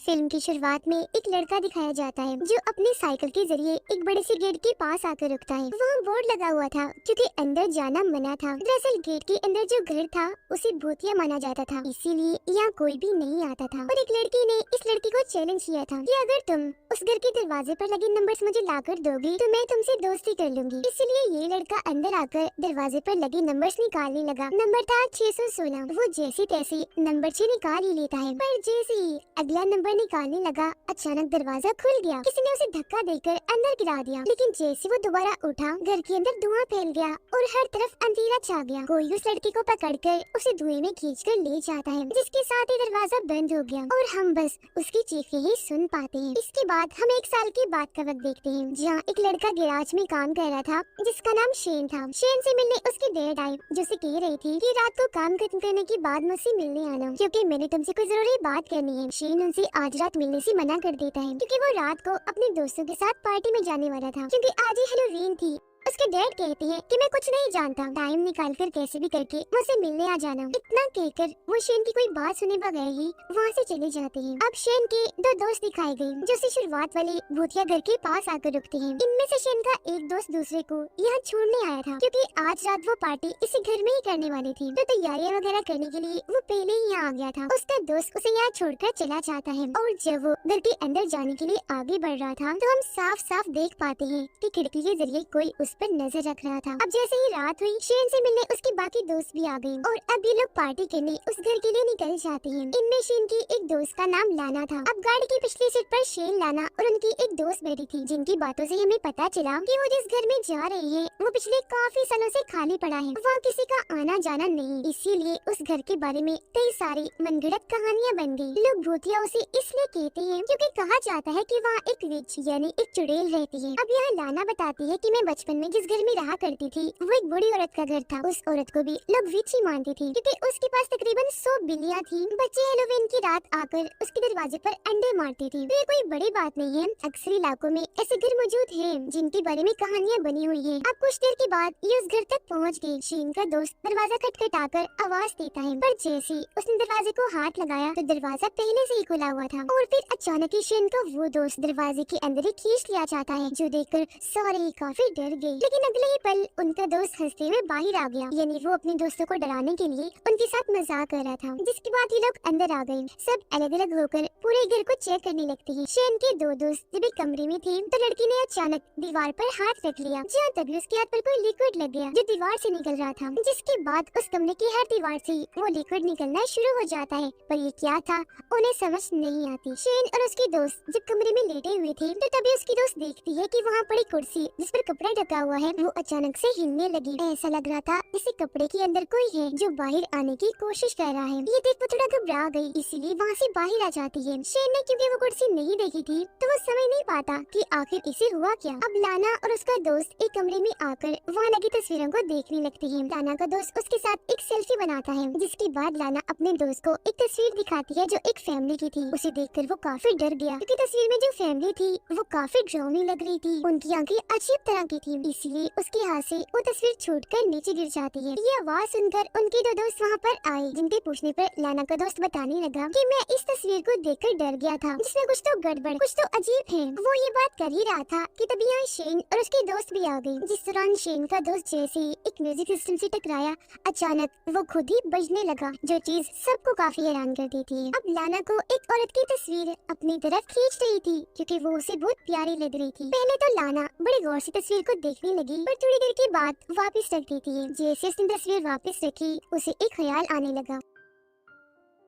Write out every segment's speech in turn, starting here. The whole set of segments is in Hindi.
फिल्म की शुरुआत में एक लड़का दिखाया जाता है जो अपनी साइकिल के जरिए एक बड़े से गेट के पास आकर रुकता है। वहाँ बोर्ड लगा हुआ था क्योंकि अंदर जाना मना था। दरअसल गेट के अंदर जो घर था उसे भूतिया माना जाता था, इसीलिए यहाँ कोई भी नहीं आता था। और एक लड़की ने इस लड़की को चैलेंज किया था कि अगर तुम उस घर के दरवाजे पर लगे नंबर्स मुझे लाकर दोगी तो मैं तुमसे दोस्ती कर लूंगी। इसीलिए ये लड़का अंदर आकर दरवाजे पर लगे नंबर्स निकालने लगा। नंबर था 616। वो जैसी तैसी नंबर 6 निकाल ही लेता है, पर जैसे ही अगला नंबर निकालने लगा अचानक दरवाजा खुल गया। किसी ने उसे धक्का देकर अंदर गिरा दिया, लेकिन जैसे वो दोबारा उठा घर के अंदर धुआं फैल गया और हर तरफ अंधेरा छा गया। कोई उस लड़की को पकड़कर उसे धुएं में खींचकर ले जाता है, जिसके साथ ही दरवाजा बंद हो गया और हम बस उसकी चीखें ही सुन पाते हैं। इसके बाद हम एक साल की बात का वक्त देखते हैं, जहाँ एक लड़का गैराज में काम कर रहा था जिसका नाम शेन था। शेन से मिलने उसकी डैड आई, जो उसे कह रही थी कि रात को काम खत्म करने के बाद मुझसे मिलने आना, क्योंकि मैंने तुमसे कोई जरूरी बात करनी है। शेन उनसे आज रात मिलने से मना कर देता है क्योंकि वो रात को अपने दोस्तों के साथ पार्टी में जाने वाला था, क्योंकि आज ही हैलोवीन थी। उसके डैड कहते हैं कि मैं कुछ नहीं जानता, टाइम निकाल कर कैसे भी करके मुझसे मिलने आ जाना। इतना कहकर वो शेन की कोई बात सुने बगैर ही वहाँ से चले जाते हैं। अब शेन के दो दोस्त दिखाए गए जो उसे शुरुआत वाले भूतिया घर के पास आकर रुकते हैं। इनमें से शेन का एक दोस्त दूसरे को यहाँ छोड़ने आया था, क्योंकि आज रात वो पार्टी इसी घर में ही करने वाली थी, तो तैयारियां वगैरह करने के लिए वो पहले ही यहाँ आ गया था। उसका दोस्त उसे यहाँ छोड़कर चला जाता है और जब वो घर के अंदर जाने के लिए आगे बढ़ रहा था तो हम साफ साफ देख पाते हैं कि खिड़की के जरिए कोई उस पर नजर रख रहा था। अब जैसे ही रात हुई शेन से मिलने उसके बाकी दोस्त भी आ गए और अब ये लोग पार्टी करने उस घर के लिए निकल जाते हैं। इनमें शेन की एक दोस्त का नाम लाना था। अब गाड़ी की पिछली सीट पर शेन, लाना और उनकी एक दोस्त बैठी थी, जिनकी बातों से हमें पता चला कि वो जिस घर में जा रही है वो पिछले काफी सालों से खाली पड़ा है, वहाँ किसी का आना जाना नहीं। इसीलिए उस घर के बारे में कई सारी मनगढ़ंत कहानियाँ बन गयी। लोग भूतिया उसे इसलिए कहते हैं क्योंकि कहा जाता है कि वहाँ एक विच यानी एक चुड़ैल रहती है। अब यहाँ लाना बताती है कि मैं बचपन में जिस घर में रहा करती थी वो एक बूढ़ी औरत का घर था। उस औरत को भी लोग विच ही मानती थी, क्योंकि उसके पास तकरीबन 100 बिल्लियाँ थी। बच्चे हैलोवीन की रात आकर उसके दरवाजे पर अंडे मारती थी। तो ये कोई बड़ी बात नहीं है, अक्सर इलाकों में ऐसे घर मौजूद हैं जिनके बारे में कहानियाँ बनी हुई है। अब कुछ देर के बाद ये उस घर तक पहुँच गई। शेन का दोस्त दरवाजा खटखटाकर आवाज देता है, पर जैसे उसने दरवाजे को हाथ लगाया तो दरवाजा पहले से ही खुला हुआ था और फिर अचानक ही शेन का वो दोस्त दरवाजे के अंदर ही खींच लिया जाता है, जो देखकर सारे काफी डर गए। लेकिन अगले ही पल उनका दोस्त हंसते हुए बाहर आ गया, यानी वो अपने दोस्तों को डराने के लिए उनके साथ मजाक कर रहा था। जिसके बाद ये लोग अंदर आ गए। सब अलग अलग होकर पूरे घर को चेक करने लगते हैं। शेन के दो दोस्त जब एक कमरे में थे तो लड़की ने अचानक दीवार पर हाथ रख लिया, जहाँ तभी उसके हाथ पर कोई लिक्विड लग गया जो दीवार से निकल रहा था। जिसके बाद उस कमरे की हर दीवार से वो लिक्विड निकलना शुरू हो जाता है, पर ये क्या था उन्हें समझ नहीं आती। शेन और उसके दोस्त जब कमरे में लेटे हुए थे तो तभी उसकी दोस्त देखती है कि वहाँ पड़ी कुर्सी जिस पर कपड़ा ढका हुआ है वो अचानक से हिलने लगी। ऐसा लग रहा था इसी कपड़े के अंदर कोई है जो बाहर आने की कोशिश कर रहा है। ये देख वो थोड़ा घबरा गई, इसीलिए वहाँ से बाहर आ जाती है। शेन ने क्योंकि वो कुर्सी नहीं देखी थी तो वो समझ नहीं पाता कि आखिर इसे हुआ क्या। अब लाना और उसका दोस्त एक कमरे में आकर वहाँ लगी तस्वीरों को देखने लगती है। लाना का दोस्त उसके साथ एक सेल्फी बनाता है, जिसके बाद लाना अपने दोस्त को एक तस्वीर दिखाती है जो एक फैमिली की थी। उसे देखकर वो काफी डर गया, क्योंकि तस्वीर में जो फैमिली थी वो काफी डरावनी लग रही थी। उनकी आंखें अजीब तरह की थी, इसीलिए उसके हाथ से वो तस्वीर छूटकर नीचे गिर जाती है। ये आवाज सुनकर उनके दो दोस्त वहाँ पर आए, जिनके पूछने पर लाना का दोस्त बताने लगा कि मैं इस तस्वीर को देखकर डर गया था, जिसमें कुछ तो गड़बड़, कुछ तो अजीब है। वो ये बात कर ही रहा था कि तभी यहाँ शेन और उसके दोस्त भी आ गए। जिस दौरान शेन का दोस्त जैसे ही एक म्यूजिक सिस्टम से टकराया अचानक वो खुद ही बजने लगा, जो चीज सबको काफी हैरान कर देती है। अब लाना को एक औरत की तस्वीर अपनी तरफ खींच रही थी, क्योंकि वो उसे बहुत प्यारी लग रही थी। पहले तो लाना बड़े गौर से तस्वीर को देखने लगी, पर थोड़ी देर के बाद वापस रख देती है। जैसे उसने तस्वीर वापस रखी उसे एक ख्याल आने लगा।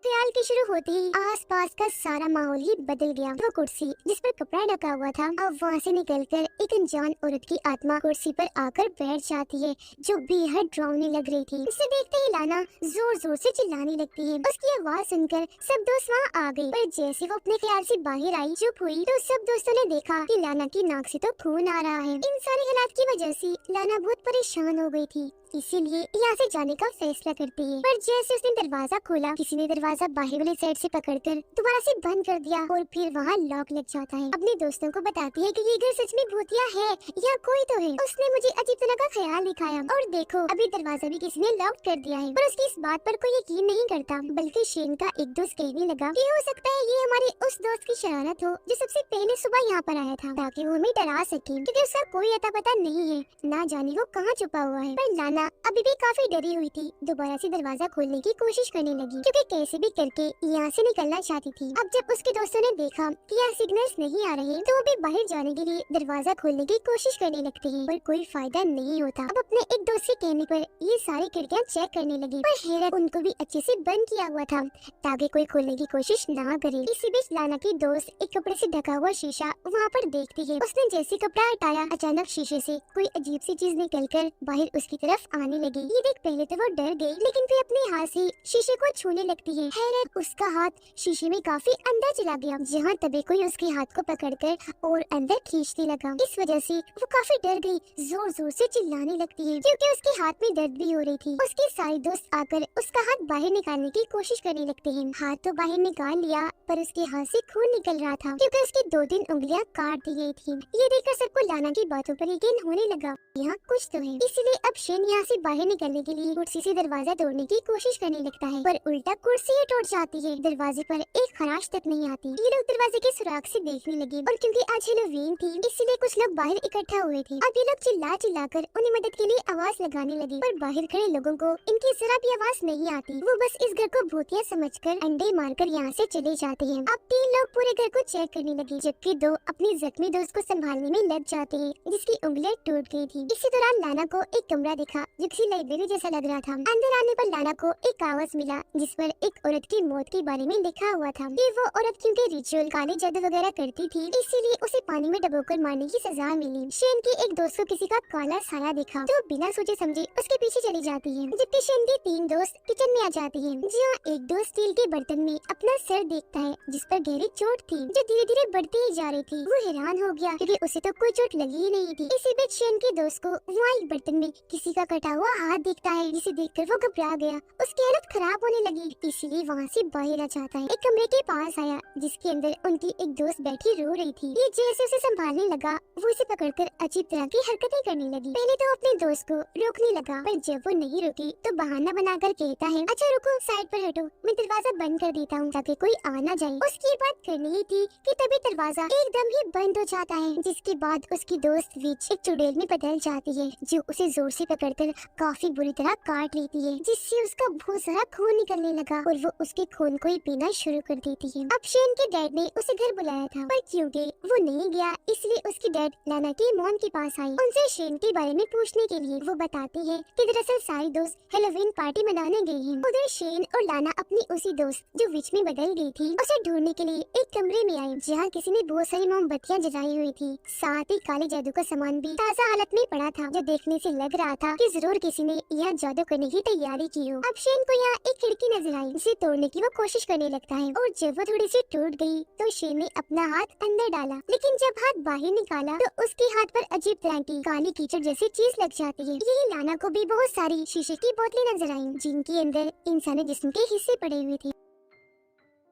ख्याल के शुरू होते ही आसपास का सारा माहौल ही बदल गया। वो कुर्सी जिस पर कपड़ा ढका हुआ था अब वहाँ से निकलकर एक अनजान औरत की आत्मा कुर्सी पर आकर बैठ जाती है, जो बेहद डरावनी लग रही थी। इसे देखते ही लाना जोर जोर से चिल्लाने लगती है। उसकी आवाज सुनकर सब दोस्त वहाँ आ गए, पर जैसे वो अपने ख्याल से बाहर आई चुप हुई तो सब दोस्तों ने देखा कि लाना की नाक से तो खून आ रहा है। इन सारे हालात की वजह से लाना बहुत परेशान हो गई थी, इसीलिए यहाँ से जाने का फैसला करती है। पर जैसे उसने दरवाजा खोला किसी ने दरवाजा बाहर वाली साइड से पकड़कर दोबारा से बंद कर दिया और फिर वहाँ लॉक लग जाता है। अपने दोस्तों को बताती है कि ये घर सच में भूतिया है या कोई तो है। उसने मुझे अजीब तरह का ख्याल दिखाया और देखो अभी दरवाजा भी किसी ने लॉक कर दिया है। पर उसकी इस बात पर कोई यकीन नहीं करता, बल्कि शेन का एक दोस्त कहने लगा कि हो सकता है ये हमारे उस दोस्त की शरारत हो जो सबसे पहले सुबह यहाँ पर आया था ताकि वो हमें डरा सके, क्योंकि उसका कोई अता पता नहीं है, ना जाने वो कहाँ छुपा हुआ है। पर लाना अभी भी काफी डरी हुई थी, दोबारा से दरवाजा खोलने की कोशिश करने लगी क्योंकि कैसे भी करके यहाँ से निकलना चाहती थी। अब जब उसके दोस्तों ने देखा कि यहाँ सिग्नल्स नहीं आ रहे तो वो भी बाहर जाने के लिए दरवाजा खोलने की कोशिश करने लगते हैं, पर कोई फायदा नहीं होता। अब अपने एक दोस्त के कहने पर ये सारी खिड़कियाँ चेक करने लगी, पर हैरत उनको भी अच्छे से बंद किया हुआ था ताकि कोई खोलने की कोशिश ना करे। इसी बीच लाना की दोस्त एक कपड़े से ढका हुआ शीशा वहाँ पर देखती है। उसने जैसे कपड़ा हटाया, अचानक शीशे से कोई अजीब सी चीज निकलकर बाहर उसकी तरफ आने लगी। ये देख पहले तो वो डर गई, लेकिन फिर अपने हाथ से शीशे को छूने लगती है। हैरत उसका हाथ शीशे में काफी अंदर चला गया, जहाँ तभी कोई उसके हाथ को पकड़कर और अंदर खींचने लगा। इस वजह से वो काफी डर गई, जोर जोर से चिल्लाने लगती है क्योंकि उसके हाथ में दर्द भी हो रही थी। उसके सारे दोस्त आकर उसका हाथ बाहर निकालने की कोशिश करने लगते हैं। हाथ तो बाहर निकाल लिया, पर उसके हाथ से खून निकल रहा था क्योंकि उसकी 2-3 उंगलियां काट दी गई थी। ये देखकर सबको लाना की बातों पर यकीन होने लगा, यहाँ कुछ तो है। इसलिए अब शेन यहाँ से बाहर निकलने के लिए कुर्सी से दरवाजा तोड़ने की कोशिश करने लगता है, पर उल्टा कुर्सी ही टूट जाती है। दरवाजे पर एक खराश तक नहीं आती। ये लोग दरवाजे के सुराख से देखने लगे, और क्योंकि आज हैलोवीन थी इसलिए कुछ लोग बाहर इकट्ठा हुए थे। अब ये लोग चिल्ला चिल्लाकर उन्हें मदद के लिए आवाज लगाने लगे, पर बाहर खड़े लोगों को इनकी जरा भी आवाज नहीं आती। वो बस इस घर को भूतिया समझकर अंडे मारकर यहाँ से चले जाते हैं। अब 3 लोग पूरे घर को चेक करने लगे, जबकि 2 अपनी जख्मी दोस्त को संभालने में लग जाते हैं जिसकी उंगलियां टूट गई थी। इसी दौरान लाना को एक कमरा दिखा जो किसी लाइब्रेरी जैसा लग रहा था। अंदर आने पर लाना को एक कागज मिला जिस पर एक औरत की मौत के बारे में लिखा हुआ था कि वो औरत क्योंकि रिचुअल काले जादू वगैरह करती थी, इसीलिए उसे पानी में डुबोकर मारने की सजा मिली। शेन के एक दोस्त को किसी का काला साया दिखा तो बिना सोचे समझे उसके पीछे चली जाती है, जबकि शेन के 3 दोस्त किचन में आ जाते हैं, जहाँ एक दोस्त स्टील के बर्तन में अपना सर देखता है जिस पर गहरी चोट थी जो धीरे धीरे बढ़ती ही जा रही थी। वो हैरान हो गया क्योंकि उसे तो कोई चोट लगी ही नहीं थी। इसी बीच शेन के दोस्त को वहाँ एक बर्तन में किसी का कटा हुआ हाथ दिखता है, जिसे देखकर वो घबरा गया। उसकी हालत खराब होने लगी, इसीलिए वहाँ से बाहर आ जाता है। एक कमरे के पास आया जिसके अंदर उनकी एक दोस्त बैठी रो रही थी। ये जैसे उसे संभालने लगा वो उसे पकड़कर अजीब तरह की हरकतें करने लगी। पहले तो अपने दोस्त को रोकने लगा, पर जब वो नहीं रुकी तो बहाना बनाकर कहता है, अच्छा रुको, साइड पर हटो, मैं दरवाजा बंद कर देता हूँ ताकि कोई आ ना जाए। उसकी बात करनी ही थी कि तभी दरवाजा एकदम ही बंद हो जाता है, जिसके बाद उसकी दोस्त विच एक चुड़ैल में बदल जाती है जो उसे जोर से पकड़कर काफी बुरी तरह काट लेती है, जिससे उसका बहुत सारा खून निकलने लगा और वो उसके खून को ही पीना शुरू कर देती है। अब शेन के डैड ने उसे घर बुलाया था, पर क्योंकि वो नहीं गया इसलिए उसकी डैड लाना की मॉम के पास आई। उनसे शेन के बारे में पूछने के लिए वो बताती है कि दरअसल सारी दोस्त हैलोवीन पार्टी मनाने गई हैं। उधर शेन और लाना अपनी उसी दोस्त जो विच में बदल गई थी उसे ढूंढने के लिए एक कमरे में आए, जहाँ किसी ने बहुत सारी मोमबत्तियां जलाई हुई थी। साथ ही काले जादू का सामान भी ताजा हालत में पड़ा था, जो देखने से लग रहा था कि जरूर किसी ने यहाँ जादू करने की तैयारी की हो। अब शेन को यहाँ एक खिड़की नजर आई जिसे तोड़ने की वो कोशिश करने लगता है, और जब वो थोड़ी सी टूट गई तो शेन ने अपना हाथ अंदर डाला, लेकिन जब हाथ बाहर निकाला तो उसके हाथ पर अजीब तरह की काली कीचड़ जैसी चीज लग जाती है। यही लाना को भी बहुत सारी शीशे की बोतलें नजर आई जिनके अंदर इंसानी जिस्म के हिस्से पड़े हुए थे।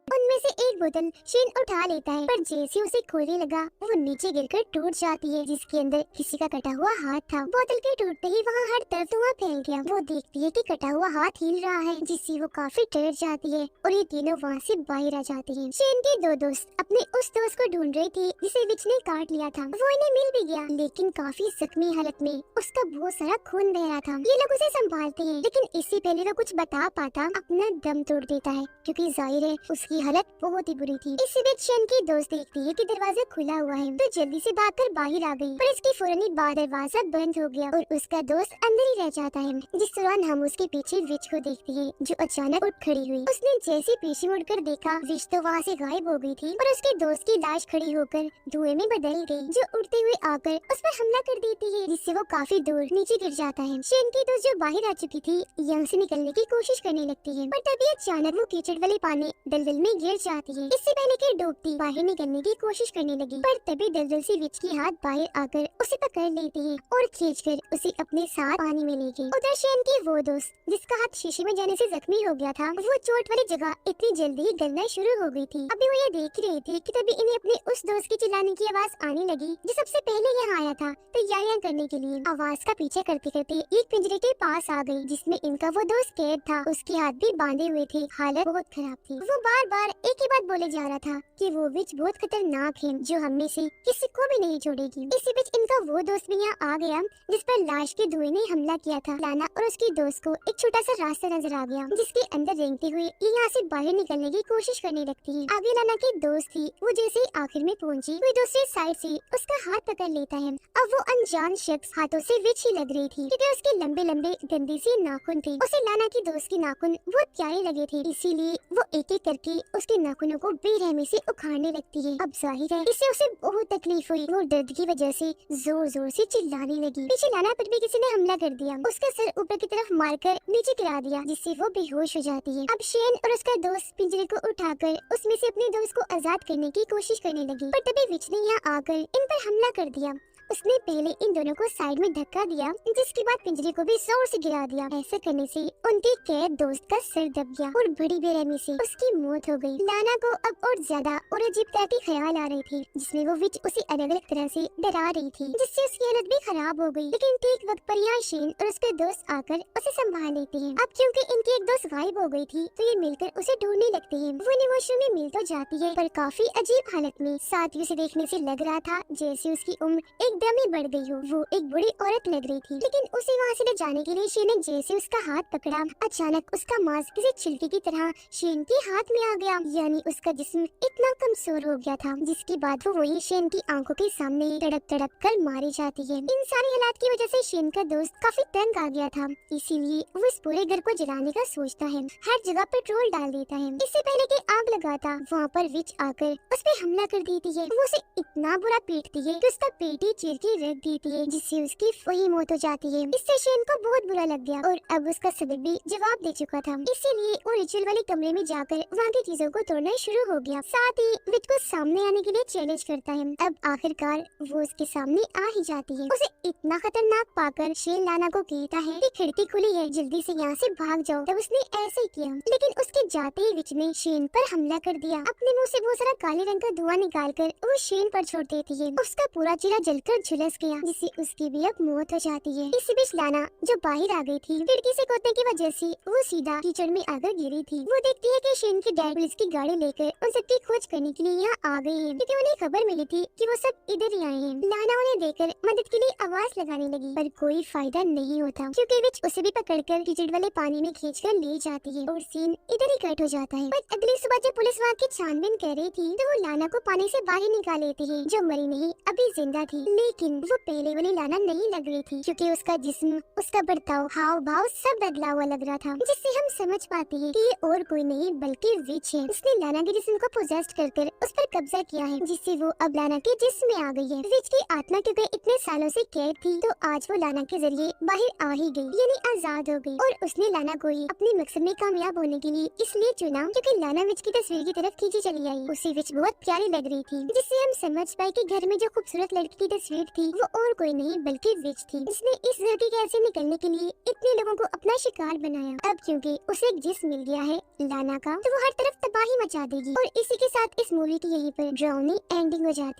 उनमें से एक बोतल शेन उठा लेता है, पर जैसे उसे खोलने लगा वो नीचे गिरकर टूट जाती है, जिसके अंदर किसी का कटा हुआ हाथ था। बोतल के टूटते ही वहाँ हर तरफ धुआं फैल गया। वो देखती है कि कटा हुआ हाथ हिल रहा है, जिससे वो काफी डर जाती है और ये तीनों वहाँ से बाहर आ जाते हैं। शेन के 2 दोस्त अपने उस दोस्त को ढूंढ रहे थे जिसे विच ने काट लिया था। वो इन्हें मिल भी गया, लेकिन काफी जख्मी हालत में, उसका बहुत सारा खून बह रहा था। ये लोग उसे संभालते हैं, लेकिन इससे पहले वो कुछ बता पाता अपना दम तोड़ देता है, क्योंकि जाहिर है उसकी हालत बहुत ही बुरी थी। इसी बीच शेन की दोस्त देखती है कि दरवाजा खुला हुआ है तो जल्दी से भागकर बाहर आ गई, पर इसके फौरन ही बाद दरवाजा बंद हो गया और उसका दोस्त अंदर ही रह जाता है। जिस दौरान हम उसके पीछे विच को देखते हैं जो अचानक उठ खड़ी हुई। उसने जैसे पीछे मुड़कर देखा विच तो वहाँ से गायब हो गई थी और उसके दोस्त की लाश खड़ी होकर धुएं में बदल गई, जो उड़ते हुए आकर उस पर हमला कर देती है, जिससे वो काफी दूर नीचे गिर जाता है। शेन की दोस्त जो बाहर आ चुकी थी यहाँ से निकलने की कोशिश करने लगती है, पर तभी अचानक वो कीचड़ वाले पानी दलदल में गिर जाती है। इससे पहले कि डूबती बाहर निकलने की कोशिश करने लगी, पर तभी दलदल से विच की हाथ बाहर आकर उसे पकड़ लेती है और खींचकर उसे अपने साथ पानी में ले गई। उधर शेन की वो दोस्त जिसका हाथ शीशे में जाने से जख्मी हो गया था, वो चोट वाली जगह इतनी जल्दी ही गलना शुरू हो गई थी। अभी वो ये देख रही थी कि तभी इन्हें अपने उस दोस्त की चिल्लाने की आवाज आने लगी जो सबसे पहले यहाँ आया था तैयारियां करने के लिए। आवाज का पीछे करते करते एक पिंजरे के पास आ गई जिसमें इनका वो दोस्त कैद था। उसके हाथ भी बांधे हुए थे, हालत बहुत खराब थी। वो बार बार एक ही बात बोले जा रहा था कि वो विच बहुत खतरनाक है जो हम में से किसी को भी नहीं छोड़ेगी। इसी बीच इनका वो दोस्त भी यहाँ आ गया जिस पर लाश के धुएं ने हमला किया था। लाना और उसकी दोस्त को एक छोटा सा रास्ता नजर आ गया जिसके अंदर रेंगते हुए ये यहाँ से बाहर निकलने की कोशिश करने लगती है। आगे लाना की दोस्त थी, वो जैसे ही आखिर में पहुंची वो दूसरी साइड से उसका हाथ पकड़ लेता है। अब वो अनजान शख्स हाथों से विच ही लग रही थी क्योंकि उसके लंबे लंबे गंदी सी नाखून थे। उसे लाना की दोस्त की नाखून बहुत प्यारे लगे थे, इसीलिए वो एक एक करके उसके नाखूनों को बेरहमी से उखाड़ने लगती है। अब जाहिर है इससे उसे बहुत तकलीफ हुई। वो दर्द की वजह से जोर जोर से चिल्लाने लगी। पीछे लाना पर भी किसी ने हमला कर दिया, उसका सर ऊपर की तरफ मारकर नीचे गिरा दिया जिससे वो बेहोश हो जाती है। अब शेन और उसका दोस्त पिंजरे को उठाकर उसमें से अपने दोस्त को आजाद करने की कोशिश करने लगी, पर तभी विच ने यहाँ आकर इन पर हमला कर दिया। उसने पहले इन दोनों को साइड में धक्का दिया जिसके बाद पिंजरे को भी जोर से गिरा दिया। ऐसा करने से उनके कैद दोस्त का सिर दब गया और बड़ी बेरहमी से उसकी मौत हो गई। लाना को अब और ज्यादा और अजीब तरह के ख्याल आ रहे थे जिसमें वो विच उसे अलग अलग तरह से डरा रही थी जिससे उसकी हालत भी खराब हो गई। लेकिन ठीक वक्त पर यहाँ शेन और उसके दोस्त आकर उसे संभाल लेते हैं। अब क्योंकि इनकी एक दोस्त गायब हो गई थी तो ये मिलकर उसे ढूंढने लगते हैं। वो वॉशरूम में मिल तो जाती है पर काफी अजीब हालत में। साथ ही उसे देखने से लग रहा था जैसे उसकी उम्र एकदम ही बढ़ गई हो। वो एक बुरी औरत लग रही थी। लेकिन उसे वहाँ से ले जाने के लिए शेन ने जैसे उसका हाथ पकड़ा, अचानक उसका मांस किसी छिलके की तरह शेन के हाथ में आ गया। यानी उसका जिस्म इतना कमजोर हो गया था जिसके बाद वो वही शेन की आंखों के सामने तड़प तड़प कर मारी जाती है। इन सारी हालात की वजह से शेन का दोस्त काफी तंग आ गया था, इसीलिए वो इस पूरे घर को जलाने का सोचता है। हर जगह पेट्रोल डाल देता है। इससे पहले कि आग लगाता वहाँ पर विच आकर उस पर हमला कर देती है। वो उसे इतना बुरा पीटती है कि उसका पेट ही चीर के रख देती है जिससे उसकी वही मौत हो जाती है। इससे शेन को बहुत बुरा लग गया और अब उसका सब्र भी जवाब दे चुका था। इसीलिए वो रिचुअल वाले कमरे में जाकर वहाँ की चीजों को तोड़ना शुरू हो गया। साथ ही विच को सामने आने के लिए चैलेंज करता है। अब आखिरकार वो उसके सामने आ ही जाती है। उसे इतना खतरनाक पाकर शेन लाना को कहता है कि खिड़की खुली है, जल्दी से यहाँ से भाग जाओ। तब उसने ऐसे ही किया, लेकिन उसके जाते ही विच ने शेन पर हमला कर दिया। अपने मुंह से बहुत सारा काले रंग का धुआं निकालकर वो शेन पर छोड़ देती है। उसका पूरा चेहरा जलकर झुलस गया जिससे उसकी भी अब मौत हो जाती है। इसी बीच लाना जो बाहर आ गई थी खिड़की से कूदने की वजह से वो सीधा कीचड़ में आकर गिरी थी। वो देखती है कि शेन की डैड पुलिस की गाड़ी लेकर उन सबकी खोज करने के लिए यहाँ आ गए हैं क्योंकि उन्हें खबर मिली थी कि वो सब इधर ही आए हैं। लाना उन्हें देखकर मदद के लिए आवाज लगाने लगी पर कोई फायदा नहीं होता क्योंकि विच उसे भी पकड़कर कीचड़ वाले पानी में खींचकर ले जाती है और सीन इधर ही कट हो जाता है। पर अगली सुबह जब पुलिस वहाँ की छानबीन कर रही थी तो वो लाना को पानी से बाहर निकाल लेती है जो मरी नहीं अभी जिंदा थी। लेकिन वो पहले वाली लाना नहीं लग रही थी क्योंकि उसका जिस्म, उसका बर्ताव, हाव भाव सब बदला हुआ लग रहा था जिससे हम समझ पाते हैं कि ये और कोई नहीं बल्कि विच है। उसने लाना के जिस्म को पोजेस्ट कर उस पर कब्जा किया है जिससे वो अब लाना के जिस्म में आ गई है। विच की आत्मा क्योंकि इतने सालों से कैद थी तो आज वो लाना के जरिए बाहर आ ही गई, यानी आजाद हो गई। और उसने लाना को ही अपने मकसद में कामयाब होने के लिए इसलिए चुना क्योंकि लाना विच की तस्वीर की तरफ खींची चली आई। उसे विच बहुत प्यारी लग रही थी जिससे हम समझ पाए कि घर में जो खूबसूरत लड़की की तस्वीर थी वो और कोई नहीं बल्कि विच थी जिसने इस धरती के ऐसे निकलने के लिए इतने लोगों को अपना शिकार बनाया। अब क्योंकि उसे एक जिस्म मिल गया है लाना का तो वो हर तरफ तबाही मचा देगी। और इसी के साथ इस मूवी की यहीं पर ड्राउनी एंडिंग हो जाती है।